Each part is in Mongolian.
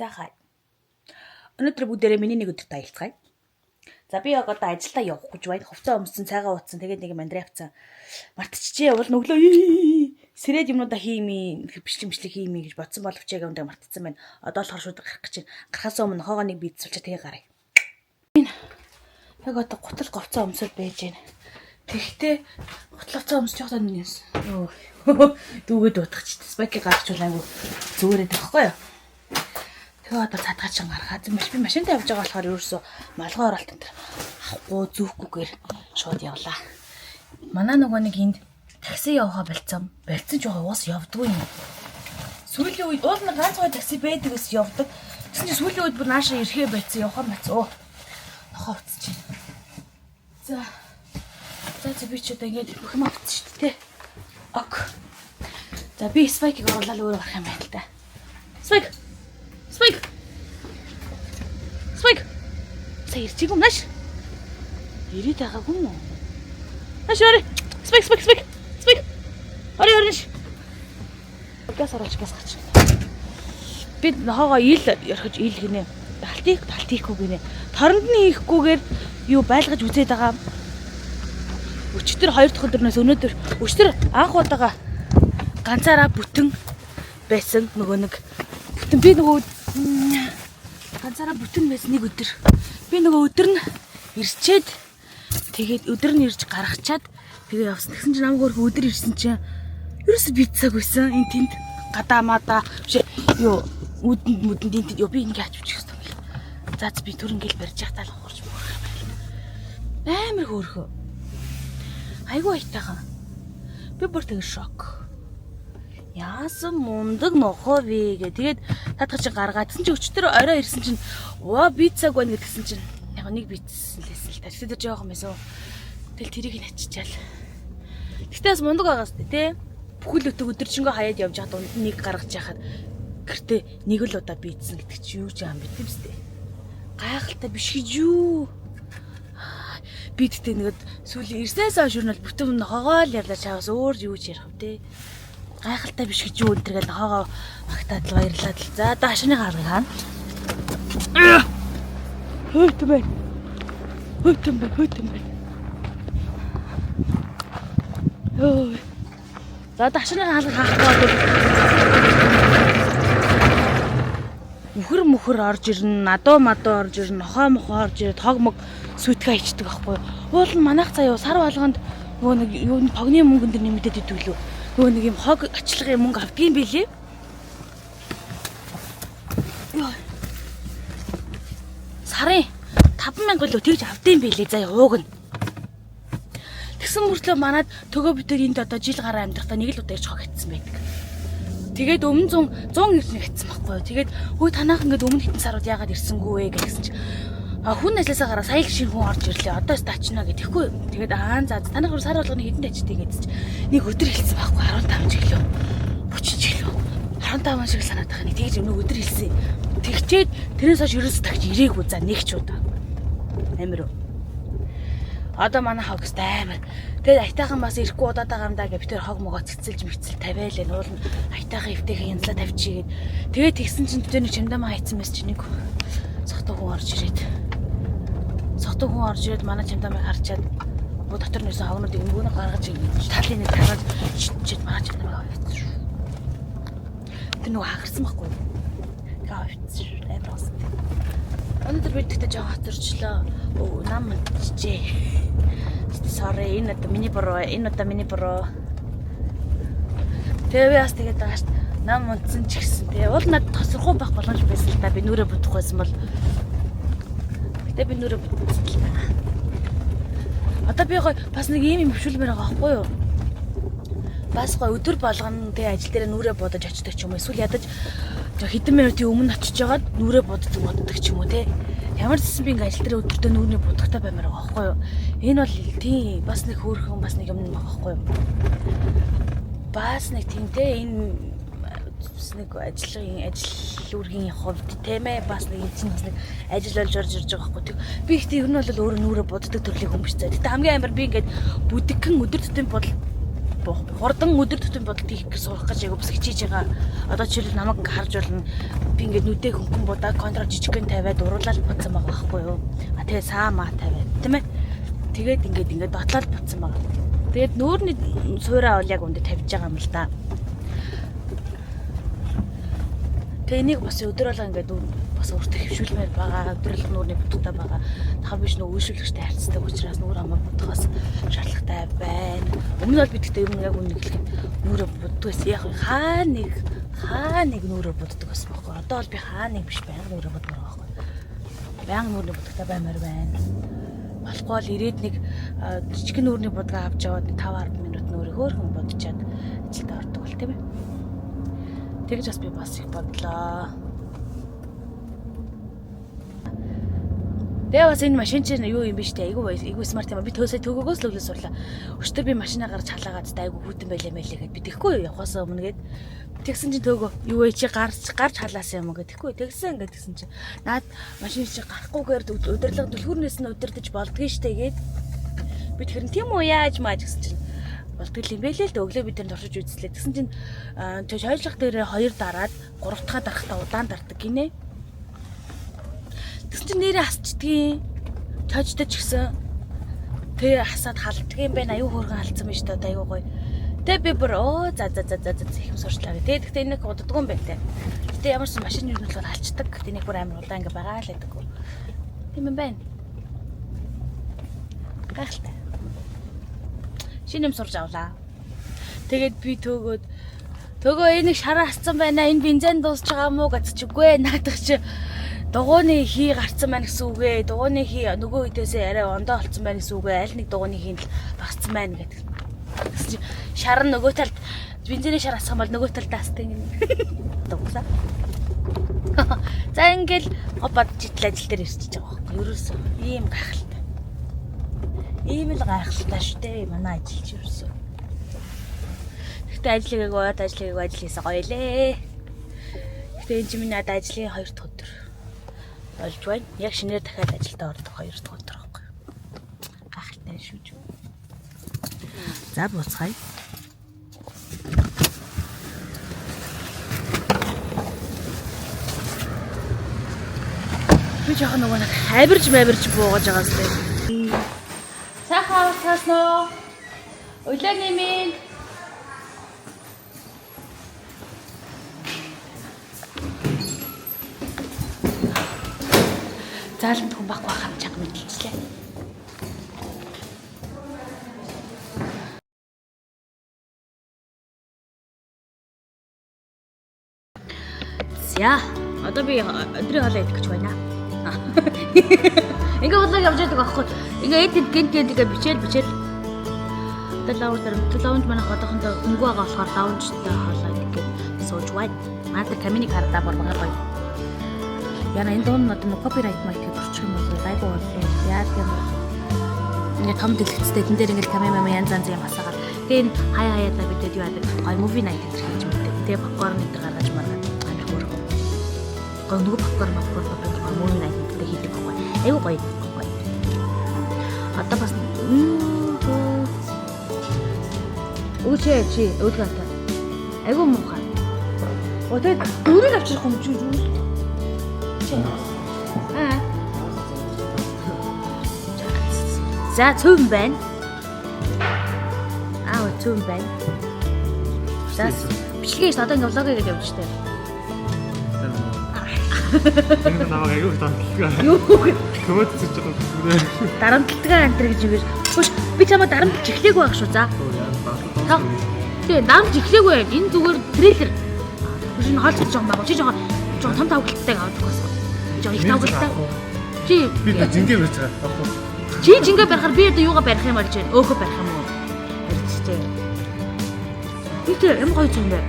За хай. Өнөөдөр бүгдээрээ миний нэг өдөрт аялцгаая. За би яг одоо ажилдаа явах гэж байна. Хувцас өмссөн, цайгаа ууцсан, тэгээд нэг мандраа авцсан. Мартчихжээ. Уул нүглөө сэрэд юмнуудаа хиймээ, бичлэг хиймээ гэж бодсон боловч яг өндөр мартцсан байна. Одоо л шууд гарах гэж байна. Гарахаас өмнө хоогоо нэг бийцүүлчих тэгээ гараа. Яг одоо гутал говцоо өмсөд байж байна. Тэгэхдээ гутал говцоо өмсөж явахдаа нэгээс дүүгээд утгач. Спайки гаргачихвал айгу зүгээрээ тахгүй юу? Тэгээ одоо цадгаачин гаргаад би машинтай явж байгаа болохоор ерөөсөө малгай оролт энэ авахгүй зүүхгүйгээр шууд явлаа. Манай нөгөө нэг энд такси явахаа болцсон ч уус явдгүй юм. Сүүлийн үед уул нэг ганц гой такси байдаг ус явдаг. Тэгсэн чинь сүүлийн үед бүр наашаа ирэхээ байцсан явахаа мацөө. Нохоо уцчих. За би ч одоо ингэж бүх юм авчихсан шүү дээ. Ок. За би спайкийг оруулаад өөрөө гарах юм байна л да. Спайк. Сая ирчих юм нааш. Ирээд байгаагүй юм уу? Нааш орой. Спайк. Орой. Газ гарч. Би нохоогоо ил ярих ил гинэ. Талтийхгүй гинэ. Торонд нь хийхгүйгээр юу байлгаж үзээд байгаа. Өчтөр 2 дахь өдрөөс өнөөдөр өчтөр анх удаага ганцаараа бүтэн байсан нөгөө нэг бүтэн би нөгөө ганцаараа бүтэн байсан нэг өдөр. Би нөгөө өдөр нь ирчээд тэгээд өдөр нь ирж гаргачаад тэгээ явсан. Тэгсэн чинь намайг өөрөө өдөр ирсэн чинь ерөөсө бицсаагүйсэн. Энэ тэнд гадаамада биш юу үдэнд энд би ингээ ачиж өгсөн юм байна. За би түр ингээл барьж явах тал хуурч мөрөх юм байна. Амар хөөрхөө. Айгу айтайхан. Би бүр тэгээ шок. Яасан мундаг нохоо вэ гэ. Тэгээд татгаж гаргаадсэн чи өчтөр орой ирсэн чинь бицааг байна гэдгсэн чинь яг нэг бицсэн лээсэн л та. Тэгээд жоохон байсан. Тэгэл тэрийг нь ачичаал. Гэтэ бас мундаг байгаас тээ. Бүхэл өдөржингөө хаяад явж хаад унд нэг гаргаж яхад гэртээ нэг л удаа бицсэн гэдэг чи юу ч юм бэ тэмстэй. Гайхалтай биш гэж юу. Бидтэй нэгэд сүүлийн ирснээс хойш юу нь бүтэн нохоогоо л явлаа чаваас өөр юу ч ярих вэ. Гайхалтай биш гэж юу өнтергээд нохоогоо магтаад л баярлаад л. За одоо хашааны гаргыг хаана. Хөөтөн бай. Ой. За одоо хашааны гаргыг хаахгүй. Мөхөр орж ирнэ, надуу орж ирнэ, нохоо орж ирээд хог мог сүйтгээ ичдэг аахгүй. Уул нь манайх заяа сар болгонд нөгөө нэг юу н погны мөнгөн дээр нэмэдэд идэвлүү. Нөгөө нэг юм хог ачлахын мөнгө авдгийн билээ. Сарын 5,000 лөө тэгж авдгийн билээ заяа ууг нь. Тэгсэн мөртлөө манад төгөө битэр энд одоо жил гараа амьдрахтаа нэг л удаа ирж хог атсан байдаг. Тэгээд өмнө 190 атсан байхгүй юу. Тэгээд хөөе танаах ингээд өмнө хитэн сарууд яагаад ирсэнгүй вэ гэсэн чинь хүн ажлаасаа гараа сая л шинэ хүн орж ирлээ. Одоо ч тачна гэдэхгүй. Тэгээд за танах сар болгоны хэдэн тачдээ гэдэж нэг өдөр хэлсэн байхгүй 15 жилөө. 30 жилөө. 15 шиг санаад байгаа. Тэгж өнөө өдөр хэлсэн. Тэгчээд тэрнээс хойш ерөөс тагч ирээгүй за нэг ч удаа. Амир уу. Одоо манай хогс амар. Тэгээд айтайхан бас ирэхгүй удаад байгаа юм даа гэж би тэр хог могоо цэцэлж тавиалаа. Нуул нь айтайхан эвтэйхэн янзлаа тавьчихгээд. Тэгээд тэгсэн чинь тэр нэг чамдаа хайцсан мэс чи нэг сохтой хүн орж ирээд манай чамдаа харчаад дотор нэрсэн хогнуудыг өнгөөнө гаргаж талын нэг таваад чичээд манай чамдаа авчихсан. Тэр нөгөө хагарсан байхгүй. Тэгээ авчихсан. Амар ус. Өнөөдөр би тэгтээ жоо хоцорчлоо. Нам чичээ. Sorry, энэ одоо миний бороо. Тэгээ бас тэгээд дааш нам унтсан ч гэсэн тэгээ уул надад тосрох байх боломж байсан л да. Би нүрээ будах байсан бол. Гэтэ би нүрээ будсан л да. Одоо би бас нэг юм хөвшүүлмээр байгаа байхгүй юу? Бас өдөр болгоно тэгээ ажил дээр нүрээ бодож очдог ч юм уу. Эсвэл ядаж хэдэн минутын өмнө очиж жагаад нүрээ боддог ч юм уу те. Ямар ч гэсэн би ингээ ажил дээр өдөртөө нүрээ будахтай баймаар байгаа байхгүй юу? Энэ бол тийм бас нэг хөөрхөн бас нэг юм байгаа байхгүй юу? Бас нэг тиймтэй энэ бас нэг ажил үргийн хувьд тийм ээ бас нэг энэ чинь бас нэг ажил болж орж ирж байгаа байхгүй. Би ихтэй ер нь бол өөрөө нүрээ буддаг төрлийн хүн биш заа. Гэтэ хамгийн амар би ингээд бүдэгхэн өдөр тутмын бодол буух. Хурдан өдөр тутмын бодолд хийх гэж сурах гэж айгу бас хичээж байгаа. Одоо жишээл намайг ингээ харж болно. Би ингээ нүдээ хөнгөн будаа контрол жижигхэн тавиад уруулаад буцсан байгаа байхгүй юу? А тэгээ саамаа тавиад тийм ээ. Тэгээд ингээд дотлоод буцсан байгаа. Тэгээд нүүрний суураа бол яг өндө тавьж байгаа юм л да. Тэгээ энийг бас өдөр болго ингээд бас өөртөө хөвшүүлмээр байгаа. Өдрөл нүүрний будагтай байгаа. Тахаа биш нөө үйлшүүлэгчтэй харьцдаг учраас нүүр хамаа будахаас шаардлагатай байна. Өмнө бол бидгтээ юм яг үнэ хэлэх нүүрээ буддгаас яг хаа нэг нүүрээ буддаг гэсэн байхгүй. Одоо бол би хаа нэг биш байнга нүүрээ буддаг байгаа байхгүй. Байнга нүүрний будагтай баймаар байна. Болохгүй бол ирээд нэг жижигхэн нүүрний будгаа авч яваад 5-10 минут нүүрээ хөөрхөн бодчихад ажилдаа ордог бол тийм ээ. Тэгж бас би бас их бодлоо. Тэгээ бас энэ машин чинь юу юм бэ штэ айгу смарт юм би төөсөө төгөөгөөс л өглөө сурлаа. Өчтөр би машинаа гарч халаагаад айгу хүүтэн байлаа мэлээ гэд би тэхгүй явахаас өмнө гэд тэгсэн чинь төөгөө юу вэ чи гарч халаасан юм гэдэхгүй тэгсэн ингээд тэгсэн чинь наад машин чи гарахгүйгээр удирлага түлхүүрнээс нь удирдах болдгоо штэ гэд би тэгэхээр тийм үү яаж маа гэсэн чинь болтгол юм бэлээ л дээ өглөө бид нар туршиж үзлээ. Тэгсэн чинь шойжлах дээр 2 дараад 3 дахь дарахтаа удаан дардаг гинэ. Тэгсэн чинь нэрээ хасчдгийн тождож гисэн. Тэгээ хасаад халддаг юм байна. Аюу хөөргөн халдсан юм шүү дээ. Аюу гоё. Тэгээ би бүр за их сурчлаа гэ. Тэгээ гэхдээ энийг удадгүй юм байна те. Гэтэ ямар ч машины юм бол халчдаг. Гэтэ энийг бүр амар удаан ингээ байгаа л гэдэг. Тийм юм байна. Гайхалтай. Шинэ юм сурж авлаа. Тэгээд би төгөө энийг шараа хассан байна. Энэ бензин дуусч байгаа мó гэж үгүй наадах чи дугууны хий гарцсан байна гэсэн үг ээ. Дугууны хий нөгөө үдээсээ арай ондоо олцсон байна гэсэн үг ээ. Аль нэг дугууны хий л багцсан байна гэдэг. Шар нь нөгөө талд бензиний шар асах юм бол нөгөө талдаас тийм дуусаа. За ингээл бод житл ажил дээр ирчихэж байгаа байхгүй. Ерөөсөө ийм гайхалтай. Ийм л гайхалтай шүү дээ. Манай ажилч ерөөсөө. Гэхдээ ажлыг ажил хийсэ гоё лээ. Гэхдээ энэ чинь миний ажлын 2 дахь өдөр болж байна. Яг шинээр дахиад ажилдаа ордог 2 дахь өдөр байхгүй. Гайхалтай шүү ч. За буцгаая. Би жоохон нөгөө нэг хайбарж буугаж байгаа зү. Сайхан ууцгасноо. Өглөө нэмэн. Зааланд хүн баггүй хам чанга мэдэлчлээ. За, одоо би өдрийн хоолой идэх гэж байна. Ингээ бодлоо явж байдаг аахгүй. Ингээ эд гэнт ингээ бичээл. Одоо лаунж манайх одоохондоо хөнгөө байгаа болохоор лаунжтай хоолой идэх гэж сууж байна. Надад каминик хардаа борбогаар гоё. Яна энэ дунд нэг копирайт майк орчих юм бол гайгүй болов. Яа гэм ингээ том дэлгэцтэй тэн дээр ингээ камера янз юм асаагаад. Тэгээ энэ хаяадаа бидэд юу яадаг гоё муви найт гэж хийж мэддэг. Тэгээ попкорн гэдэг гаргаж маргаад амар хөөрхөн. Гоё нөгөө попкорн муви найт гэдэг хийдэг гоё. Айгу гоё. Одоо бас Үчээ чи өөдгөнтэй. Айгу муухай. Өдөр дөрөв авчих юм чи юу? За цөм байна. Цөм байна. За бичлэгээ шүү одоо ингээ влог хийгээд явж штэ. Энэ намайг аюу танталгаа. Юу коммент хийж байгаа юм. Дарамтлагаа антер гэж үгээр. Хөөш би чамаа дарамтлж эхлэегүй байх шүү за. Тэгээ дарамтлж эхлэегүй юм. Энэ зүгээр трейлер. Хөөш энэ хаалт гэж байгаа юм байна. Чи жоохон том тавгалттай авдаг байсан. Жоо их тавгалтай. Чи би жингээ барьж байгаа. Чи жингээ барихаар би одоо юугаа барих юм болж байна? Өөхөө барих юм уу? Барьчихжээ. Битээ юм гоё юм байна.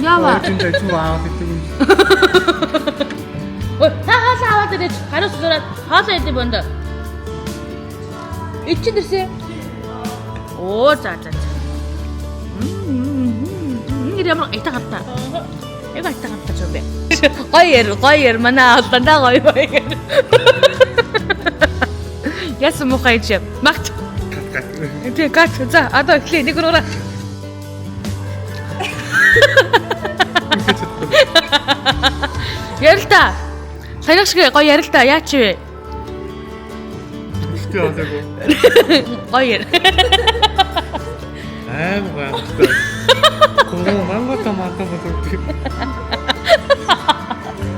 Яава. Жингээ чугаа гэдэг юм. Ой, та хаалаа аваад ирээд хариус зураад хаалаа идэв бондоо. Ичэн дэрсэ. Оо за. Ингэ ямар айтагатаа. Эвэ айтагатаа ч юм бэ. Гоё манай алдандаа гоё. Яс мухайч. Магт. Тэг гат. За одоо эхлэе. Нэг ураа. Ярилта. Саяг шиг гоё ярилта. Яач вэ? Гоё яар. Гоё. Кого манго томато боддог.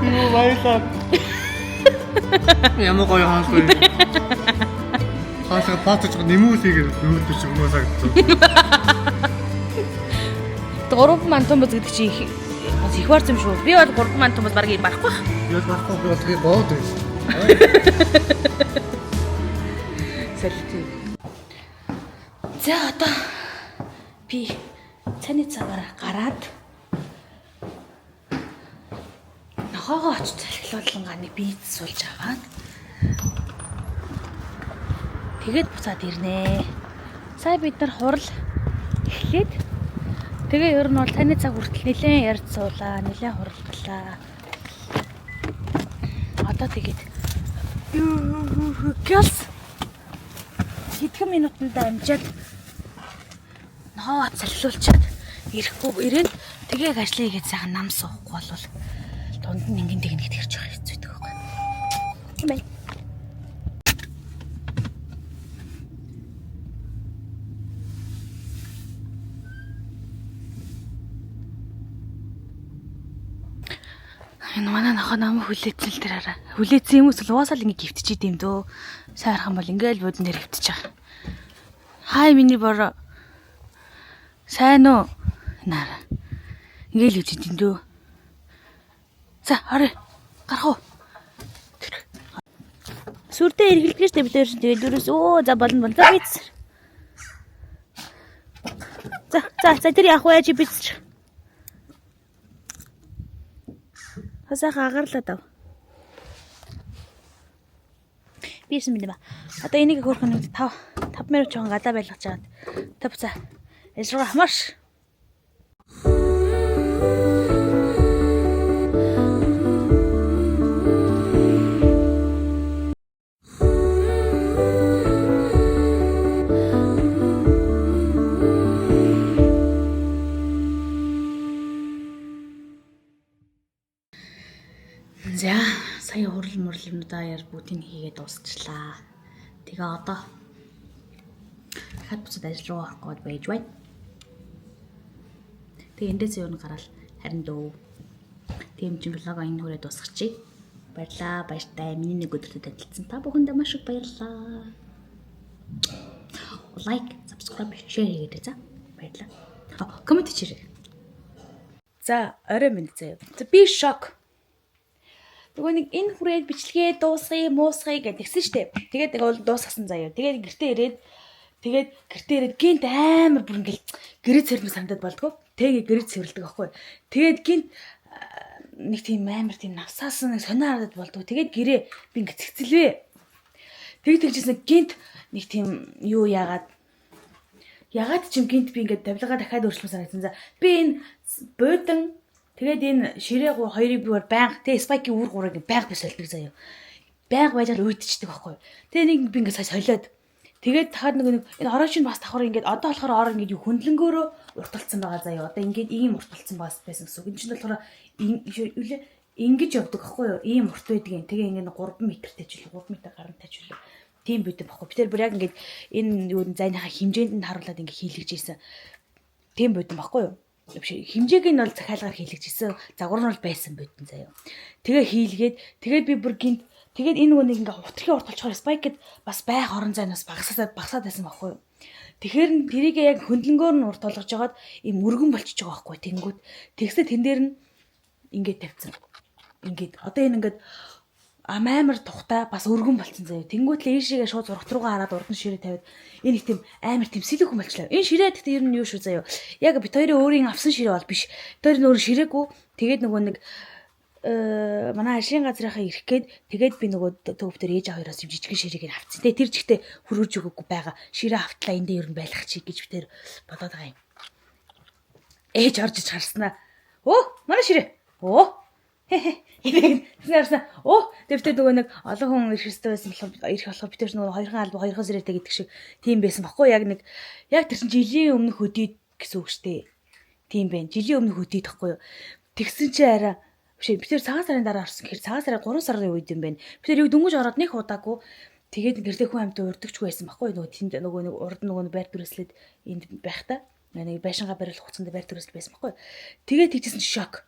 Юу баялаа. Ямар гоё хаалгүй. Хаалга патч нэмүүлээг нүүдэж өгнө сагдсан. 3 ман томбоз гэдэг чи бас их барц юм шүү. Би бол 3 ман томбоз баг юм барахгүй. Яа барахгүй би бол тэгээ боод байсан. Сэлтэй. За одоо би цааны цагаараа гараад нохоогоо очиж цалхилуулангаа нэг бийц суулж аваад тэгээд буцаад ирнэ. Сая бид нар хурал эхлээд тэгээ ер нь бол цааны цаг хүртэл нэлээд ярьж суулаа, нэлээд хуралдлаа. Одоо тэгээд гялс хэдхэн минутанд амжаад нохоо цалхилуулчаад ирэхгүй ирээд тэгээ ажлаа хийгээд сайхан нам суухгүй болвол дунд нь ингэн тэгнэ гэж хэрж байгаа хэцүү байдаг байхгүй. Юм байна. Энэ манай нохоо намайг хүлээсэн л тэр хараа. Хүлээсэн юм эсвэл угаасаа л ингэ гівтчихэд юм дөө. Сайн харах юм бол ингээл буудан дээр хөвтөж байгаа. Хай миний бороо. Сайн уу? Нара. Ингээл үжид юм дөө. За, орой. Гарах уу? Сүрдээ эргэлдэж штэ бид өөрсөн тэгээд дөрөс за болно. За биз. За тэр яг яаж биз. Хасаа агарлаа дав. Бийсэн мэт ба. Одоо энийг хөөрөх нь 5 минут чон гадаа байлгаж чаад. Тавцаа. Эсрэг хамаш. За, сая хурал мөрлөмнүүдаа яар бүгдийг хийгээд дуусчлаа. Тэгээ одоо дахиад буцаад ажил руу орох гээд байж байна. Тэгээ эндээс юу н гараал харин дөө. Тийм ч влог энэ хүрээ дуусгачих. Баярлаа, баяртай. Миний нэг өдөртөд ажилласан та бүхэндээ маш их баярлалаа. Лайк, subscribe, share хийгээд за. Баярлалаа. Коммент хийрээ. За, орой минь заяа. За би шок. Нөгөө нэг энэ хүрээд бичлэгээ дуусгая, муусгая гэдгсэн штеп. Тэгээд бол дуусгасан заяа. Тэгээд гэртээ ирээд гинт амар бүр ингээл гэрээ цэрмэ сандад болдгоо. Тэгээ гэрээ цэвэрлдэг аахгүй. Тэгээд гинт нэг тийм амар тийм навсаасан нэг сонио харагдаад болдгоо. Тэгээд гэрээ би ингээ цэгцэлвэ. Тэгээд тэгжсэн гинт нэг тийм юу яагаад ч юм гинт би ингээ тавилгаа дахиад өөрчлөсөн санагдсан. За би энэ буудан тэгээд энэ ширээ хоёрыг би байнга тэг спайкийн үр гурыг байнга би солидог заяа. Байнга байж л үйдчихдэг байхгүй. Тэгээ нэг би ингээ сая солиод. Тэгээд дахиад нэг энэ орооч нь бас давхар ингээд одоо болохоор ороо ингээд юу хөндлөнгөөрөө урталцсан байгаа заяа. Одоо ингээд ийм урталцсан байсан гэсэн үг. Энэ чинь болохоор ингэж явдаг байхгүй юу? Ийм урт байдаг юм. Тэгээ ингээд 3 метртэй ч үлээ 3 метр гарантай ч үлээ. Тийм байдаг байхгүй. Би тэр бүр яг ингээд энэ юу зайныхаа хэмжээнд нь харуулад ингээд хийлгэж ийсэн. Тийм байдаг байхгүй юу? Хэмжээг нь бол захиалгаар хийлгэжсэн. Загвар нь бол байсан байдсан заяа. Тэгээ хийлгээд тэгээд би бүр гинт тэгээд энэ нэг ингээ утрахын урт болчоор спайкэд бас байх орон зай нас багасаад байсан байхгүй юу. Тэгэхээр тэрийг яг хөндлөнгөөр нь урт болгож жагаад ийм өргөн болчихж байгаа байхгүй. Тэнгүүд тэгсээ тэн дээр нь ингээд тавьсан. Ингээд одоо энэ ингээд амар тухтай бас өргөн болцсон заяа. Тэнгүүд л ийшээгээ шууд зургт руугаа хараад урд нь ширээ тавиад энэ их тийм амар тийм сэлэхүн болчлаа. Энэ ширээ гэхдээ ер нь юу шүү заяа. Яг бит хоёрын өөрийн авсан ширээ бол биш. Тэр нь өөр ширээгүй. Тэгээд нөгөө нэг манай ашийн газрынхаа ирэх гээд тэгээд би нөгөө төв дээр ээж аваараас жижигхэн ширээг нь авцсан. Тэр жигтэй хөргөж өгөөгүй байгаа. Ширээ автлаа энд дээр ер нь байлгах чи гэж би тэр бодоод байгаа юм. Ээж орж иж харснаа. Оо, манай ширээ. Оо. Энийг харснаа. Оо, Тэр нөгөө нэг олон хүн ирэх хэрэгтэй байсан болохоор ирэх болохоор бид тэр нөгөө хоёрхан алба хоёрхан сэрээтэй гэдэг шиг тийм байсан баггүй яг тэр чин жилийн өмнөх өдийд гэсэн үг штэ. Тийм байна. Жилийн өмнөх өдийд тахгүй юу. Тэгсэн чи арай бид тэр цагаан сарын дараа орсон гэхээр цагаан сарын 3 сарын үед юм байна. Бид тэр юу дөнгөж ороод нэг удаагүй тэгээд гэртээ хүн амьтаа урдагчгүй байсан баггүй нөгөө тэнд нөгөө нэг урд нөгөө байр дүрслээд энд байх та. Нэг байшингаа бариулах хугацаанд байр дүрслэл байсан баггүй. Тэгээд тэгжсэн чи шок.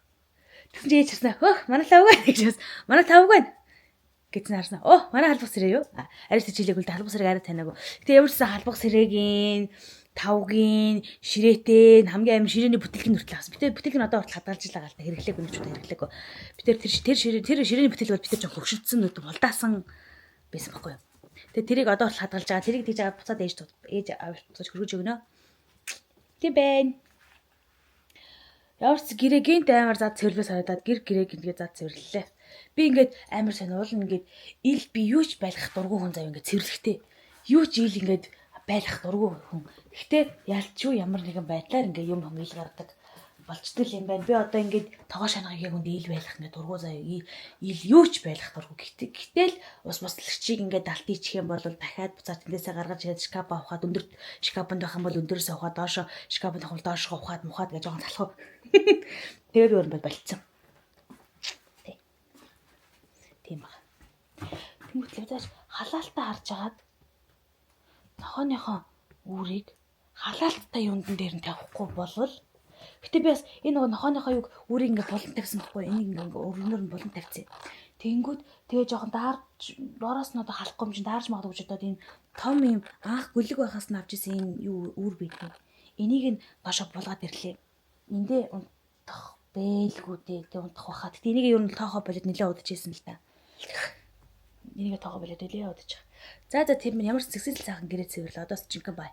Тэгсэн чи ээжсэн хөө манай тавг гэж манай тавг байна гэсэн харсан. Оо манай халбах сэрээ юу? Арайс жилээг үлдээ халбах сэрэг арай танаагүй. Гэтэ ямар ч сан халбах сэрэгийн тавгийн ширээтэй хамгийн амин ширээний бүтэлгийн хүртэл авсан. Бид бүтэлг нь одоо хүртэл хадгалж байгаа л та хэрэглээгүй нэг ч удаа хэрэглээгүй. Бид тэр ширээний бүтэл бол бид тэр жоо хөвшөлдсөн нүд булдаасан байсан баггүй юу. Тэгээ тэрийг одоо хүртэл хадгалж байгаа. Тэрийг тийж аваад буцаад ээж авч хөргөж өгнө. Тийм байна. Ямар ч гэрээ гинт амар зад цэвэрлээс харагдаад гэрээг ингээд зад цэвэрлэлээ. Би ингээд амар сониул ингээд ил би юу ч байлгах дургүй хүн зав ингээд цэвэрлэхтэй. Юу ч ил ингээд байлгах дургүй хүн. Гэхдээ ялчгүй ямар нэгэн байдлаар ингээд юм ил гардаг болчтой юм байна. Би одоо ингээд тогоо шанагийг үнд ил байлгах ингээд дургүй зав ил юу ч байлгах дургүй. Гэтэл ус буслагчийг ингээд далт ичих юм бол дахиад буцаад тэндээсээ гаргаж ирээд шкаф авахад өндөр шкафанд байх юм бол өндөрөөсөө ухаад доошо шкафанд авах доошоо ухаад мухаад гэж жоохон залхав. Тэгээд өөр юм болцсон. Тийм ба. Тэнгүүт л халаалтаа харж агаад нохооныхоо үүрийг халаалттай юундан дээр нь тавихгүй болвол гэтээ би бас энэ нөгөө нохооныхоо юг үүрийг ингээ болон тавьсан байхгүй энийг ингээ өргөнөөр нь болон тавьцээ. Тэнгүүд тэгээ жоохон доороос нь одоо халахгүй юм чинь даарж магадгүй гэж одоо энэ том юм анх гөлөг байхаас нь авч исэн энэ юу үүр бидний. Энийг нь доошо булгаад ирлээ. Эндээ унтах бэлгүү дээ унтах баха. Гэтэ энийг юу нь тоохоо болоод нэлээ удаж исэн л та. Энийг тоохоо болоод нэлээ удаж. За тийм ямар ч зэгсэл цаахан гэрээ цэвэрлээ. Одоос жинхэнэ бай.